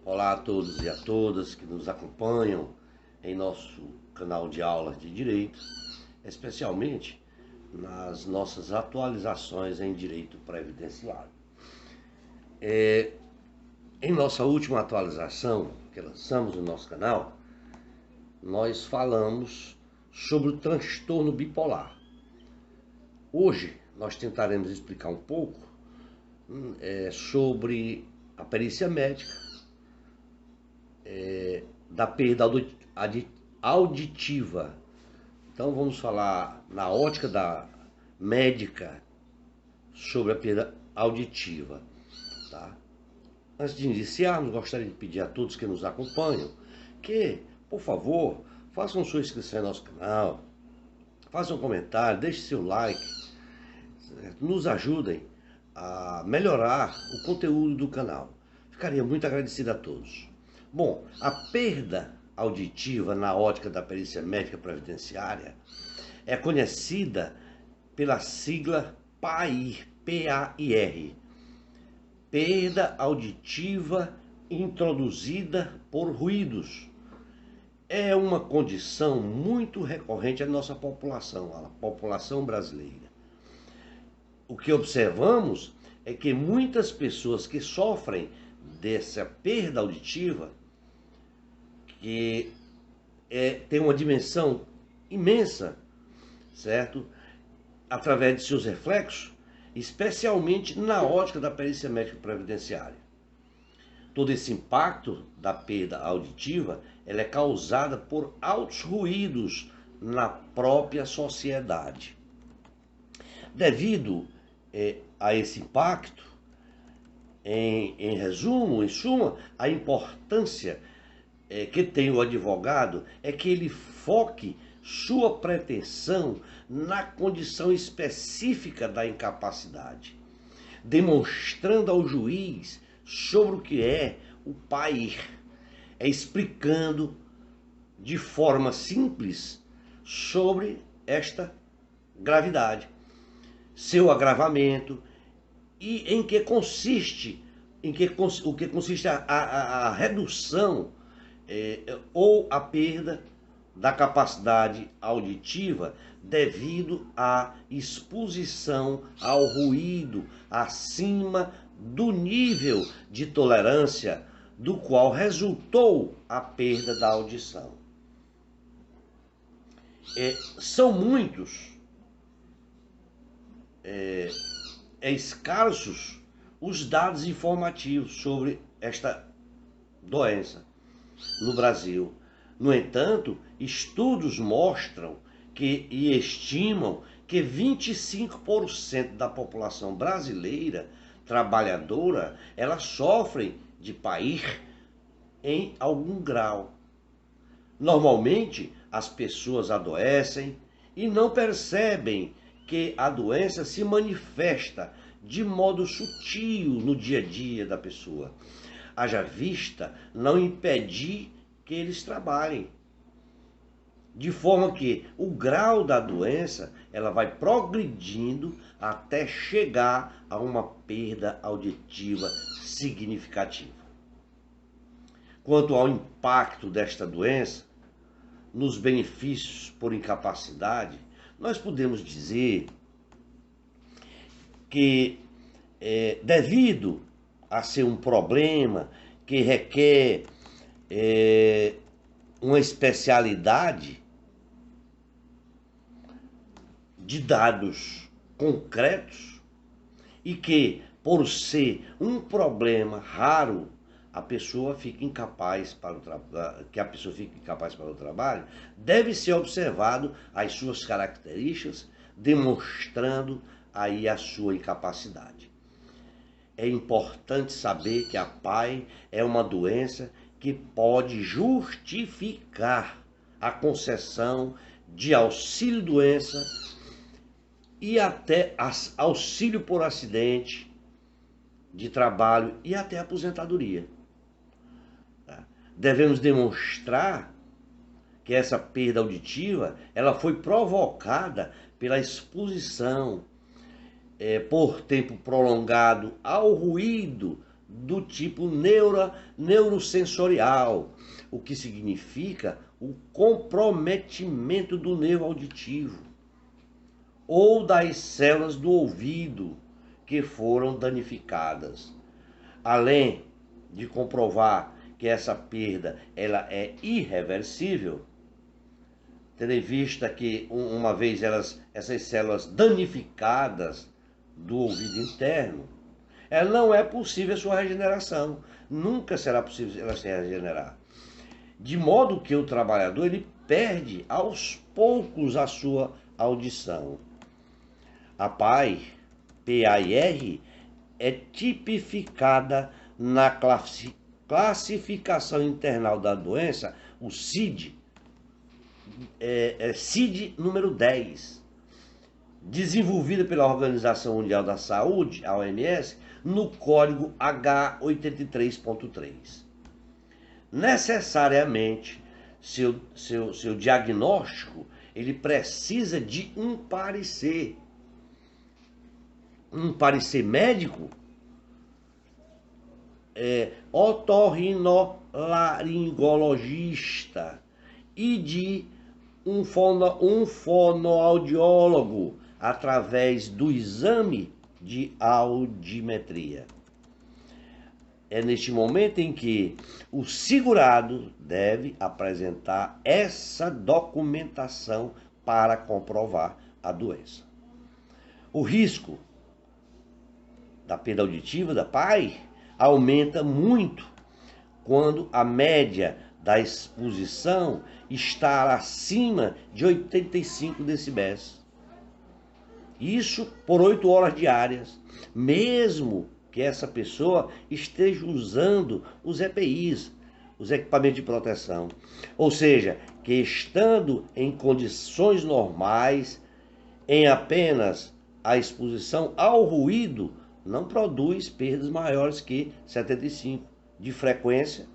Olá a todos e a todas que nos acompanham em nosso canal de aulas de Direito, especialmente nas nossas atualizações em Direito Previdenciário. Em nossa última atualização que lançamos no nosso canal, nós falamos sobre o transtorno bipolar. Hoje nós tentaremos explicar um pouco sobre a perícia médica da perda auditiva. Então vamos falar na ótica da médica sobre a perda auditiva, tá? Antes de iniciarmos, gostaria de pedir a todos que nos acompanham que, por favor, façam sua inscrição no nosso canal, façam um comentário, deixem seu like, certo? Nos ajudem a melhorar o conteúdo do canal. Ficaria muito agradecido a todos. Bom, a perda auditiva na ótica da perícia médica previdenciária é conhecida pela sigla PAIR, P-A-I-R, perda auditiva introduzida por ruídos. É uma condição muito recorrente à nossa população, à população brasileira. O que observamos é que muitas pessoas que sofrem dessa perda auditiva, que tem uma dimensão imensa, certo? Através de seus reflexos, especialmente na ótica da perícia médica previdenciária. Todo esse impacto da perda auditiva, ela é causada por altos ruídos na própria sociedade. Devido a esse impacto, em resumo, em suma, a importância que tem o advogado é que ele foque sua pretensão na condição específica da incapacidade, demonstrando ao juiz sobre o que é o PAIR, explicando de forma simples sobre esta gravidade, seu agravamento e em que consiste, o que consiste a redução ou a perda da capacidade auditiva devido à exposição ao ruído acima do nível de tolerância do qual resultou a perda da audição. São muitos, escassos os dados informativos sobre esta doença no Brasil. No entanto, estudos mostram e estimam que 25% da população brasileira trabalhadora, ela sofre de PAIR em algum grau. Normalmente, as pessoas adoecem e não percebem que a doença se manifesta de modo sutil no dia a dia da pessoa. Haja vista não impedir que eles trabalhem. De forma que o grau da doença, ela vai progredindo até chegar a uma perda auditiva significativa. Quanto ao impacto desta doença nos benefícios por incapacidade, nós podemos dizer que devido a ser um problema que requer uma especialidade de dados concretos e que, por ser um problema raro, a pessoa fica incapaz para o trabalho, deve ser observado as suas características, demonstrando aí a sua incapacidade. É importante saber que a PAIR é uma doença que pode justificar a concessão de auxílio-doença e até auxílio por acidente de trabalho e até aposentadoria. Devemos demonstrar que essa perda auditiva ela foi provocada pela exposição por tempo prolongado ao ruído do tipo neurosensorial, o que significa o comprometimento do nervo auditivo ou das células do ouvido que foram danificadas. Além de comprovar que essa perda ela é irreversível, tendo em vista que uma vez essas células danificadas do ouvido interno, ela não é possível a sua regeneração. Nunca será possível ela se regenerar. De modo que o trabalhador ele perde aos poucos a sua audição. A PAI, PAIR, é tipificada na classificação internal da doença, o CID, CID número 10, desenvolvida pela Organização Mundial da Saúde, a OMS, no código H83.3. Necessariamente, seu diagnóstico ele precisa de um parecer médico otorrinolaringologista e de um fonoaudiólogo através do exame de audimetria. É neste momento em que o segurado deve apresentar essa documentação para comprovar a doença. O risco da perda auditiva da PAI aumenta muito quando a média da exposição está acima de 85 decibéis. Isso por 8 horas diárias, mesmo que essa pessoa esteja usando os EPIs, os equipamentos de proteção. Ou seja, que estando em condições normais, em apenas a exposição ao ruído, não produz perdas maiores que 75 de frequência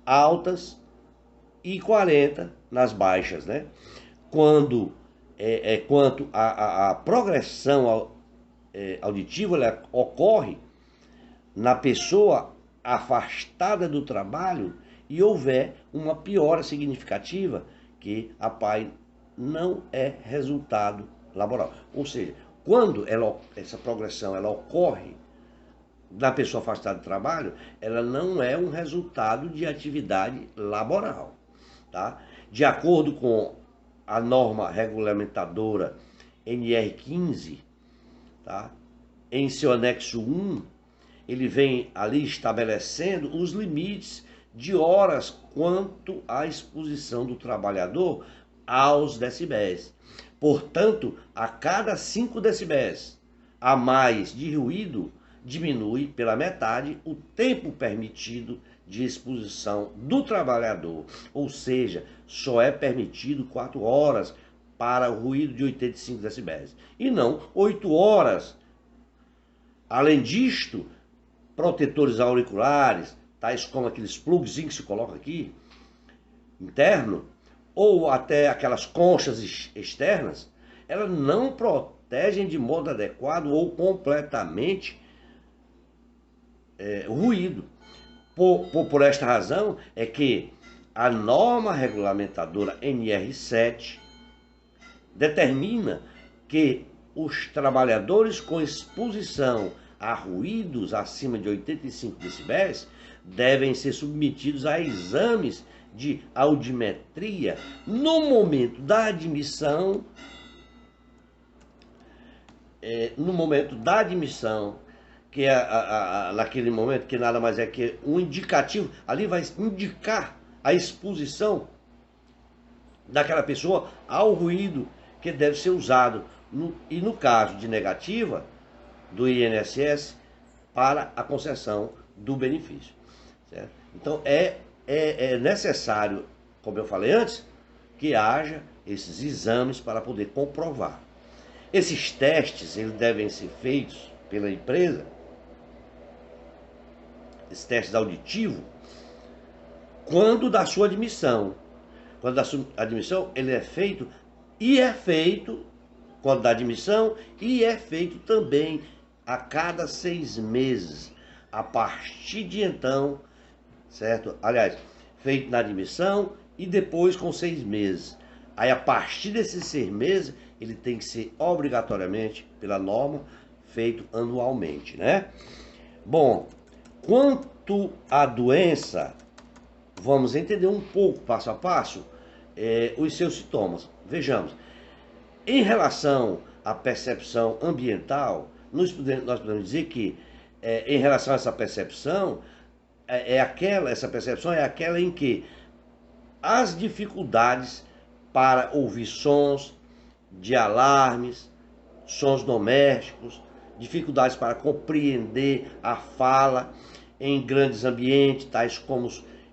altas e 40 nas baixas, né? Quanto à progressão auditiva, ela ocorre na pessoa afastada do trabalho e houver uma piora significativa, que a PAI não é resultado laboral. Ou seja, quando essa progressão ela ocorre na pessoa afastada do trabalho, ela não é um resultado de atividade laboral. Tá? De acordo com a norma regulamentadora NR15, tá? Em seu anexo 1, ele vem ali estabelecendo os limites de horas quanto à exposição do trabalhador aos decibéis. Portanto, a cada 5 decibéis a mais de ruído, diminui pela metade o tempo permitido de exposição do trabalhador, ou seja, só é permitido 4 horas para o ruído de 85 decibéis, e não 8 horas. Além disto, protetores auriculares, tais como aqueles plugzinhos que se coloca aqui, interno, ou até aquelas conchas externas, elas não protegem de modo adequado ou completamente ruído. Por esta razão é que a norma regulamentadora NR7 determina que os trabalhadores com exposição a ruídos acima de 85 decibéis devem ser submetidos a exames de audiometria no momento da admissão, que é naquele momento que nada mais é que um indicativo, ali vai indicar a exposição daquela pessoa ao ruído que deve ser usado, e no caso de negativa do INSS, para a concessão do benefício. Certo? Então é necessário, como eu falei antes, que haja esses exames para poder comprovar. Esses testes eles devem ser feitos pela empresa, esses testes auditivos, quando da sua admissão. Quando da sua admissão, ele é feito, quando da admissão, e é feito também a cada 6 meses, A partir de então, certo? Aliás, feito na admissão e depois com 6 meses. Aí a partir desses 6 meses, ele tem que ser obrigatoriamente, pela norma, feito anualmente, né? Bom, quanto à doença, vamos entender um pouco, passo a passo, os seus sintomas. Vejamos, em relação à percepção ambiental, nós podemos dizer que, em relação a essa percepção, essa percepção é aquela em que as dificuldades para ouvir sons de alarmes, sons domésticos, dificuldades para compreender a fala em grandes ambientes, tais como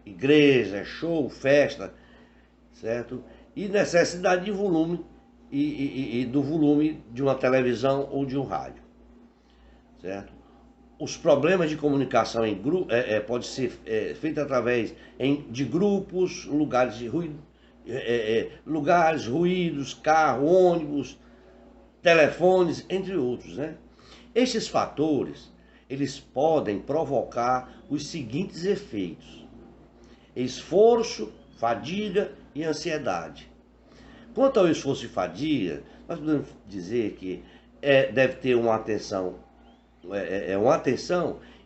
igreja, show, festa, certo? E necessidade de volume e do volume de uma televisão ou de um rádio, certo? Os problemas de comunicação em grupo pode ser feito através de grupos, lugares de ruído, lugares, ruídos, carro, ônibus, telefones, entre outros, né? Estes fatores, eles podem provocar os seguintes efeitos: esforço, fadiga e ansiedade. Quanto ao esforço e fadiga, nós podemos dizer que deve ter uma atenção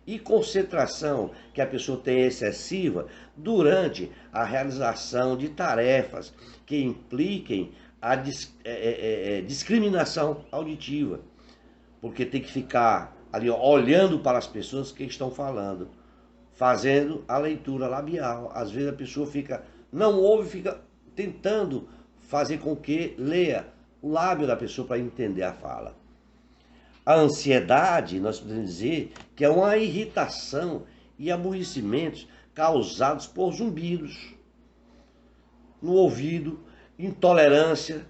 e concentração que a pessoa tem excessiva durante a realização de tarefas que impliquem a discriminação auditiva, porque tem que ficar ali olhando para as pessoas que estão falando, fazendo a leitura labial. Às vezes a pessoa não ouve, fica tentando fazer com que leia o lábio da pessoa para entender a fala. A ansiedade, nós podemos dizer que é uma irritação e aborrecimentos causados por zumbidos no ouvido, intolerância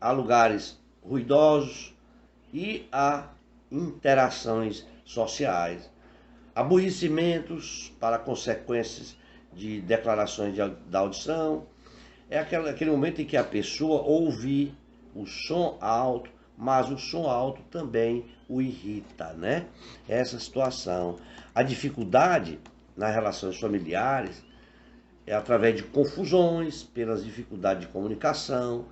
a lugares ruidosos e a interações sociais, aborrecimentos para consequências de declarações da audição. É aquele momento em que a pessoa ouve o som alto, mas o som alto também o irrita, né? Essa situação. A dificuldade nas relações familiares é através de confusões, pelas dificuldades de comunicação,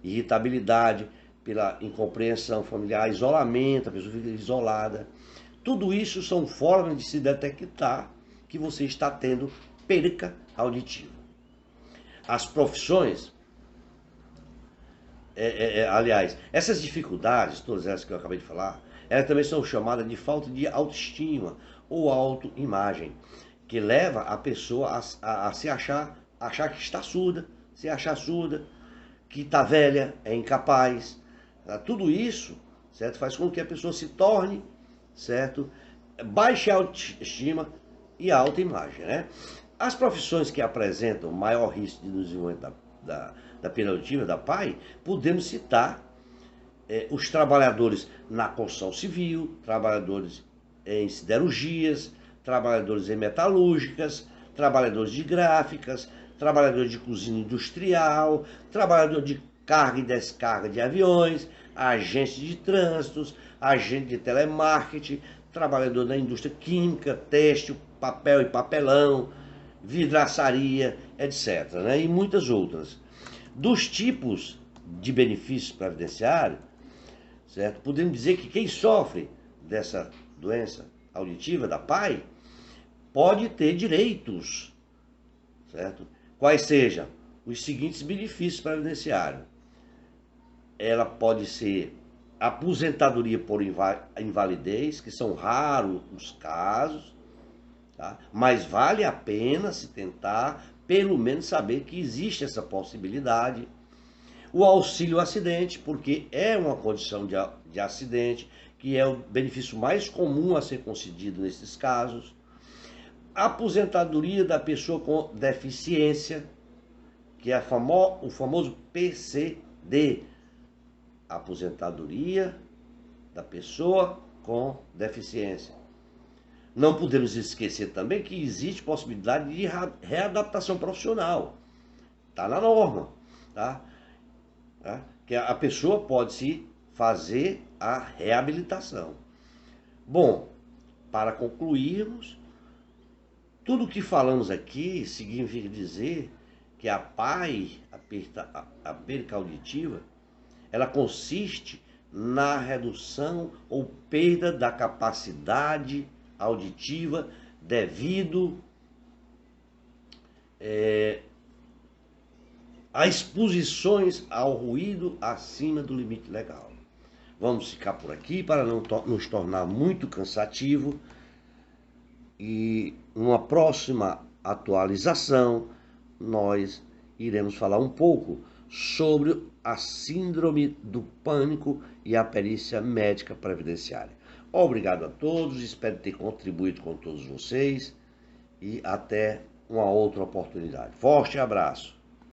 irritabilidade, pela incompreensão familiar, isolamento, a pessoa fica isolada. Tudo isso são formas de se detectar que você está tendo perca auditiva. As profissões, aliás, essas dificuldades, todas essas que eu acabei de falar, elas também são chamadas de falta de autoestima ou autoimagem, que leva a pessoa a se achar que está surda, se achar surda, que está velha, é incapaz. Tudo isso, certo, faz com que a pessoa se torne, certo, baixe a autoestima e a autoimagem, né? As profissões que apresentam maior risco de desenvolvimento da perda auditiva da PAI, podemos citar os trabalhadores na construção civil, trabalhadores em siderurgias, trabalhadores em metalúrgicas, trabalhadores de gráficas, trabalhadores de cozinha industrial, trabalhador de carga e descarga de aviões, agentes de trânsitos, agente de telemarketing, trabalhador da indústria química, têxtil, papel e papelão, vidraçaria, etc., né? E muitas outras. Dos tipos de benefícios previdenciários, certo? Podemos dizer que quem sofre dessa doença auditiva da PAI pode ter direitos, certo? Quais sejam os seguintes benefícios previdenciários. Ela pode ser aposentadoria por invalidez, que são raros os casos, tá? Mas vale a pena se tentar, pelo menos saber que existe essa possibilidade. O auxílio acidente, porque é uma condição de acidente, que é o benefício mais comum a ser concedido nesses casos. A aposentadoria da pessoa com deficiência, que é o famoso PCD, aposentadoria da pessoa com deficiência. Não podemos esquecer também que existe possibilidade de readaptação profissional. Está na norma, tá? Que a pessoa pode se fazer a reabilitação. Bom, para concluirmos, tudo o que falamos aqui significa dizer que a PAI, a perca auditiva, ela consiste na redução ou perda da capacidade auditiva devido a exposições ao ruído acima do limite legal. Vamos ficar por aqui para não nos tornar muito cansativo, e numa próxima atualização nós iremos falar um pouco sobre a síndrome do pânico e a perícia médica previdenciária. Obrigado a todos, espero ter contribuído com todos vocês e até uma outra oportunidade. Forte abraço!